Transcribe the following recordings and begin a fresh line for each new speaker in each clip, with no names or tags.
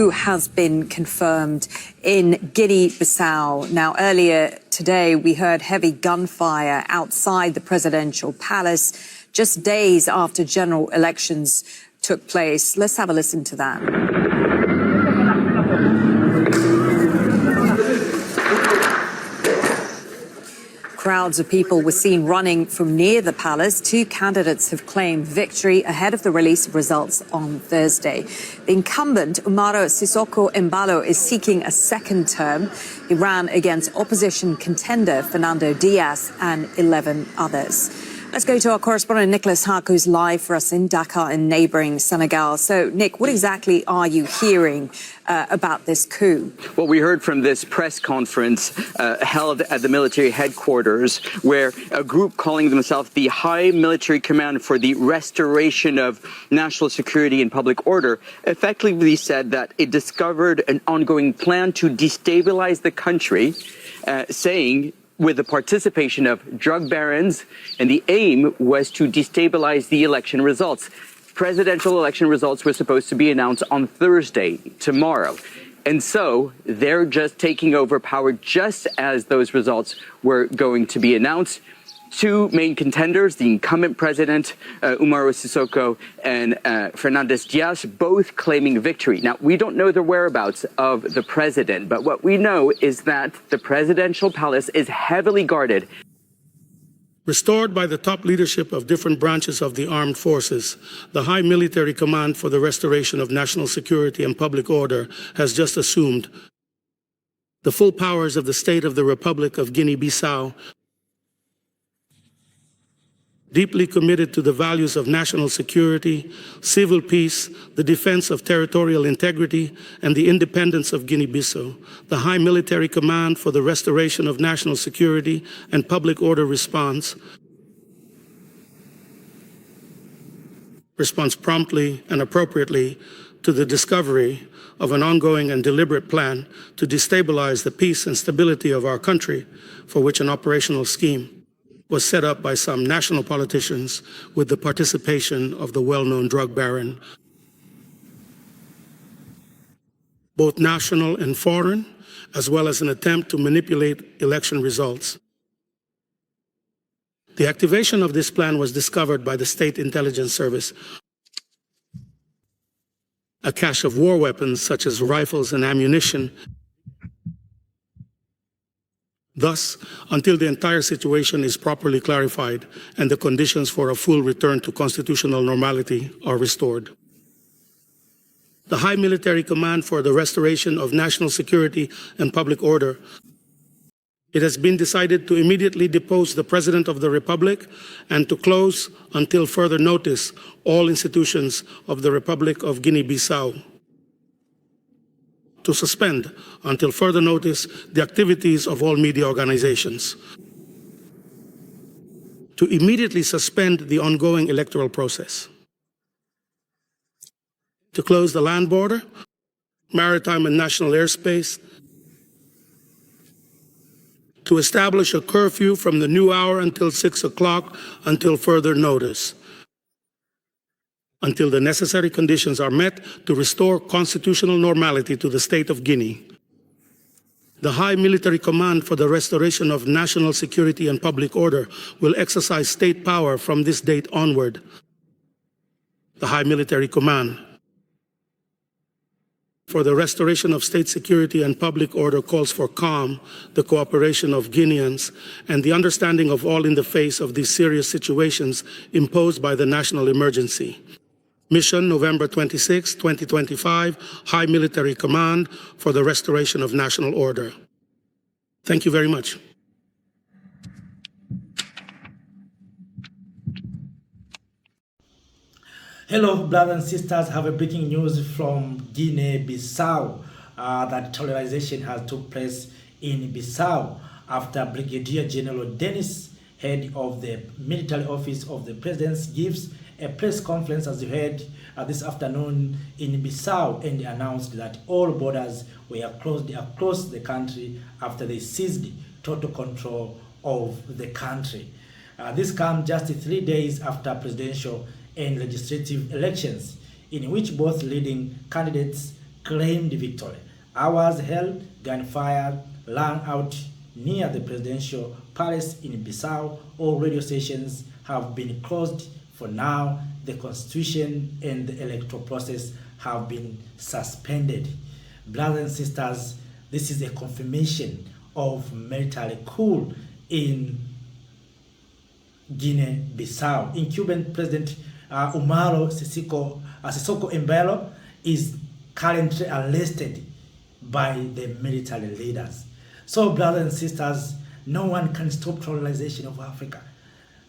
Has been confirmed in Guinea-Bissau. Now, earlier today, we heard heavy gunfire outside the presidential palace just days after general elections took place. Let's have a listen to that. Crowds of people were seen running from near the palace. Two candidates have claimed victory ahead of the release of results on Thursday. The incumbent, Umaro Sissoko-Emballo, is seeking a second term. He ran against opposition contender Fernando Diaz and 11 others. Let's go to our correspondent, Nicholas Huck, who's live for us in Dakar in neighbouring Senegal. So, Nick, what exactly are you hearing about this coup?
Well, we heard from this press conference held at the military headquarters, where a group calling themselves the High Military Command for the Restoration of National Security and Public Order effectively said that it discovered an ongoing plan to destabilize the country, saying with the participation of drug barons, and the aim was to destabilize the election results. Presidential election results were supposed to be announced on Thursday, tomorrow. And so they're just taking over power just as those results were going to be announced. Two main contenders, the incumbent president, Umaro Sissoko, and Fernandez Diaz, both claiming victory. Now, we don't know the whereabouts of the president, but what we know is that the presidential palace is heavily guarded.
Restored by the top leadership of different branches of the armed forces, the High Military Command for the Restoration of National Security and Public Order has just assumed the full powers of the State of the Republic of Guinea-Bissau, deeply committed to the values of national security, civil peace, the defense of territorial integrity, and the independence of Guinea-Bissau. The High Military Command for the Restoration of National Security and Public Order responds promptly and appropriately to the discovery of an ongoing and deliberate plan to destabilize the peace and stability of our country, for which an operational scheme was set up by some national politicians with the participation of the well-known drug baron, both national and foreign, as well as an attempt to manipulate election results. The activation of this plan was discovered by the State Intelligence Service. A cache of war weapons such as rifles and ammunition. Thus, until the entire situation is properly clarified and the conditions for a full return to constitutional normality are restored. The High Military Command for the Restoration of National Security and Public Order, it has been decided to immediately depose the President of the Republic and to close, until further notice, all institutions of the Republic of Guinea-Bissau. To suspend, until further notice, the activities of all media organizations. To immediately suspend the ongoing electoral process. To close the land border, maritime and national airspace. To establish a curfew from the new hour until 6 o'clock until further notice. Until the necessary conditions are met to restore constitutional normality to the state of Guinea. The High Military Command for the Restoration of National Security and Public Order will exercise state power from this date onward. The High Military Command for the Restoration of State Security and Public Order calls for calm, the cooperation of Guineans, and the understanding of all in the face of these serious situations imposed by the national emergency. Mission, November 26, 2025, High Military Command for the Restoration of National Order. Thank you very much.
Hello, brothers and sisters. I have a breaking news from Guinea-Bissau that terrorization has took place in Bissau after Brigadier General Denis, head of the military office of the presidency, gives a press conference, as you heard, this afternoon in Bissau, and announced that all borders were closed across the country after they seized total control of the country. This comes just 3 days after presidential and legislative elections, in which both leading candidates claimed victory. Hours held, gunfire rang out near the presidential palace in Bissau. All radio stations have been closed for now. The constitution and the electoral process have been suspended. Brothers and sisters, this is a confirmation of military coup in Guinea-Bissau. Incumbent President Umaro sissoko-emballo is currently arrested by the military leaders. So, brothers and sisters, no one can stop colonization of Africa.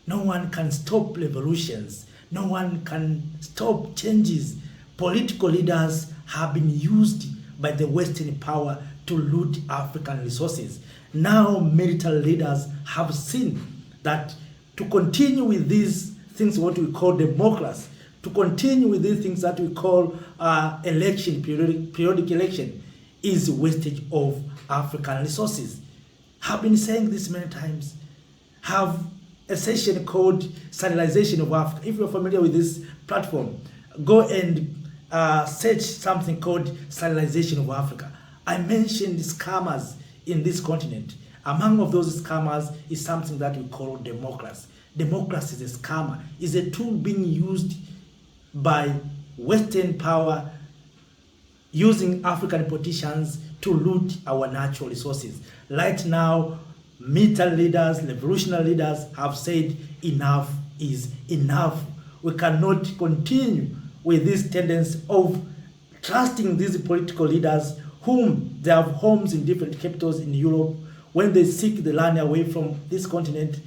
No one can stop revolutions. No one can stop changes. Political leaders have been used by the Western power to loot African resources. Now, military leaders have seen that to continue with these things, what we call democracy, to continue with these things that we call periodic election, is wastage of African resources. Have been saying this many times. Have a session called Stabilization of Africa. If you're familiar with this platform, go and search something called Stabilization of Africa. I mentioned scammers in this continent. Among of those scammers is something that we call democracy. Democracy is a scammer, is a tool being used by Western power using African politicians to loot our natural resources. Right now, military leaders, revolutionary leaders have said enough is enough. We cannot continue with this tendency of trusting these political leaders whom they have homes in different capitals in Europe. When they seek the land away from this continent,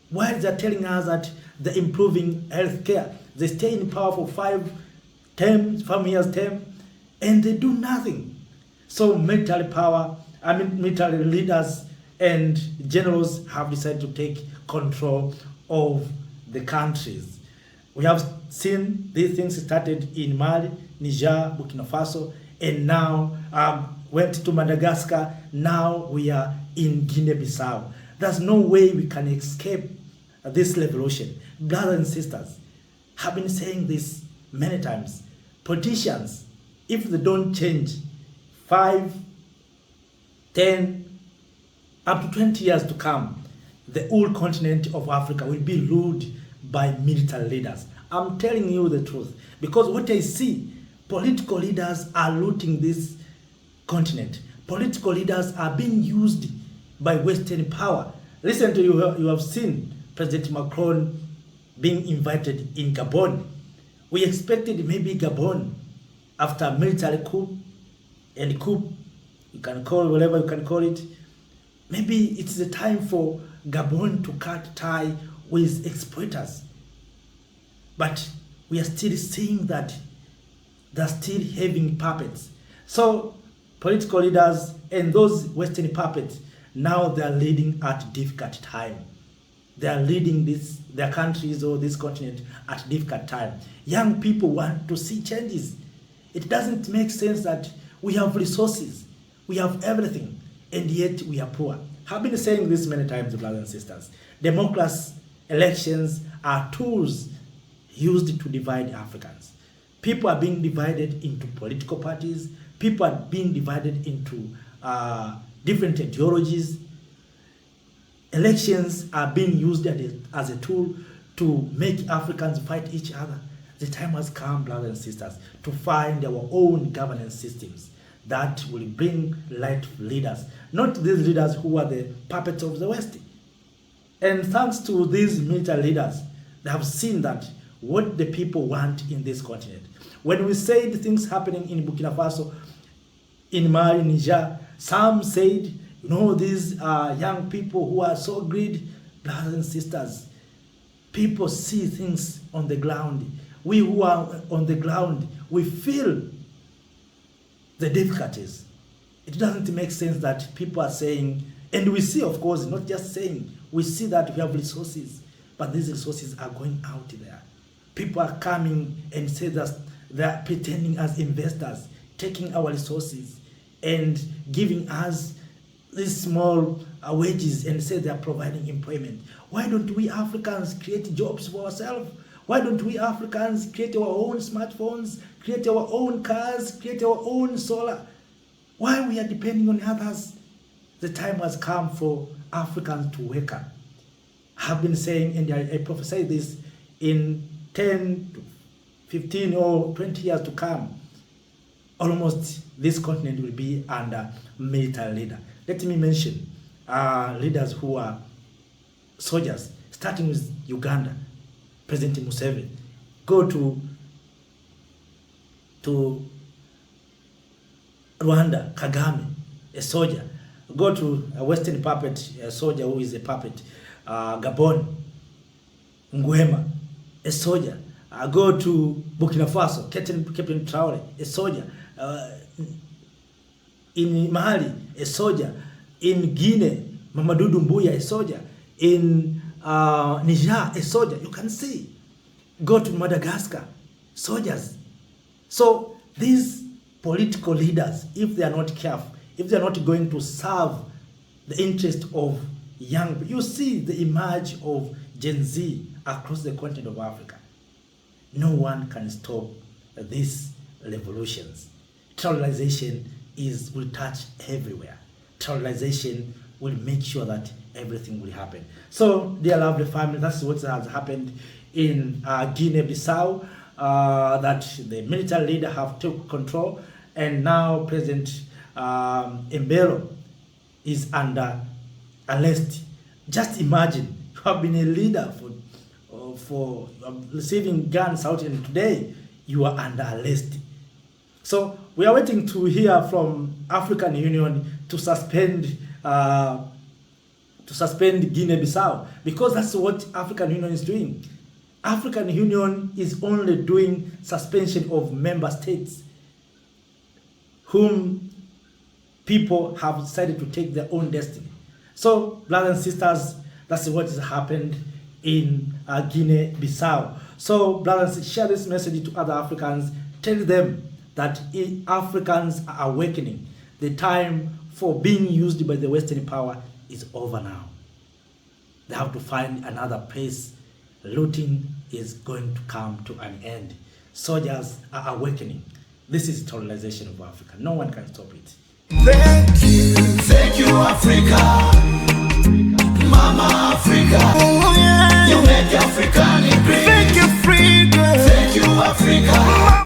while they're telling us that they're improving healthcare, they stay in power for 5 years term, and they do nothing. So military military leaders and generals have decided to take control of the countries. We have seen these things started in Mali, Niger, Burkina Faso, and now went to Madagascar. Now we are in Guinea-Bissau. There's no way we can escape this revolution. Brothers and sisters, have been saying this many times. Politicians, if they don't change 5, 10, up to 20 years to come, the whole continent of Africa will be ruled by military leaders. I'm telling you the truth, because what I see, political leaders are looting this continent. Political leaders are being used by Western power. Recently, you have seen President Macron being invited in Gabon. We expected maybe Gabon, after military coup, and coup, you can call whatever you can call it, maybe it's the time for Gabon to cut tie with exploiters. But we are still seeing that they're still having puppets. So political leaders and those Western puppets, now they are leading at difficult time. They are leading their countries or this continent at difficult time. Young people want to see changes. It doesn't make sense that we have resources, we have everything, and yet we are poor. I've been saying this many times, brothers and sisters. Democracy, elections are tools used to divide Africans. People are being divided into political parties. People are being divided into different ideologies. Elections are being used as a tool to make Africans fight each other. The time has come, brothers and sisters, to find our own governance systems that will bring light leaders, not these leaders who are the puppets of the West. And thanks to these military leaders, they have seen that what the people want in this continent. When we said things happening in Burkina Faso, in Mali, Niger, some said, these young people who are so greedy. Brothers and sisters, people see things on the ground. We who are on the ground, we feel the difficulties. It doesn't make sense that people are saying, and we see, of course, not just saying, we see that we have resources, but these resources are going out there. People are coming and say that they are pretending as investors, taking our resources and giving us these small wages and say they are providing employment. Why don't we Africans create jobs for ourselves? Why don't we Africans create our own smartphones, create our own cars, create our own solar? Why we are depending on others? The time has come for Africans to wake up. I've been saying, and I prophesy this, in 10 to 15 or 20 years to come, almost this continent will be under military leader. Let me mention leaders who are soldiers, starting with Uganda, President Museveni. Go to Rwanda, Kagame, a soldier. Go to a Western puppet, a soldier who is a puppet, Gabon, Nguema, a soldier. Go to Burkina Faso, Captain Traore, a soldier. In Mali, a soldier. In Guinea, Mamadou Doumbouya, a soldier. In Niger, a soldier. You can see. Go to Madagascar, soldiers. So these political leaders, if they are not careful, if they are not going to serve the interest of young people, you see the image of Gen Z across the continent of Africa. No one can stop these revolutions. Terrorization will touch everywhere. Terrorization will make sure that everything will happen. So, dear lovely family, that's what has happened in Guinea-Bissau, that the military leader have took control, and now President Umaro is under arrest. Just imagine, you have been a leader for receiving guns out, and today you are under arrest. So we are waiting to hear from African Union to suspend Guinea-Bissau, because that's what African Union is doing. African Union is only doing suspension of member states whom people have decided to take their own destiny. So, brothers and sisters, that's what has happened in Guinea-Bissau. So, brothers, share this message to other Africans. Tell them that Africans are awakening. The time for being used by the Western power is over now. They have to find another place. Looting is going to come to an end. Soldiers are awakening. This is terrorization of Africa. No one can stop it.
Thank you, Africa, Mama Africa. Oh, yeah. You make African great. Thank you, Africa. Thank you, Africa.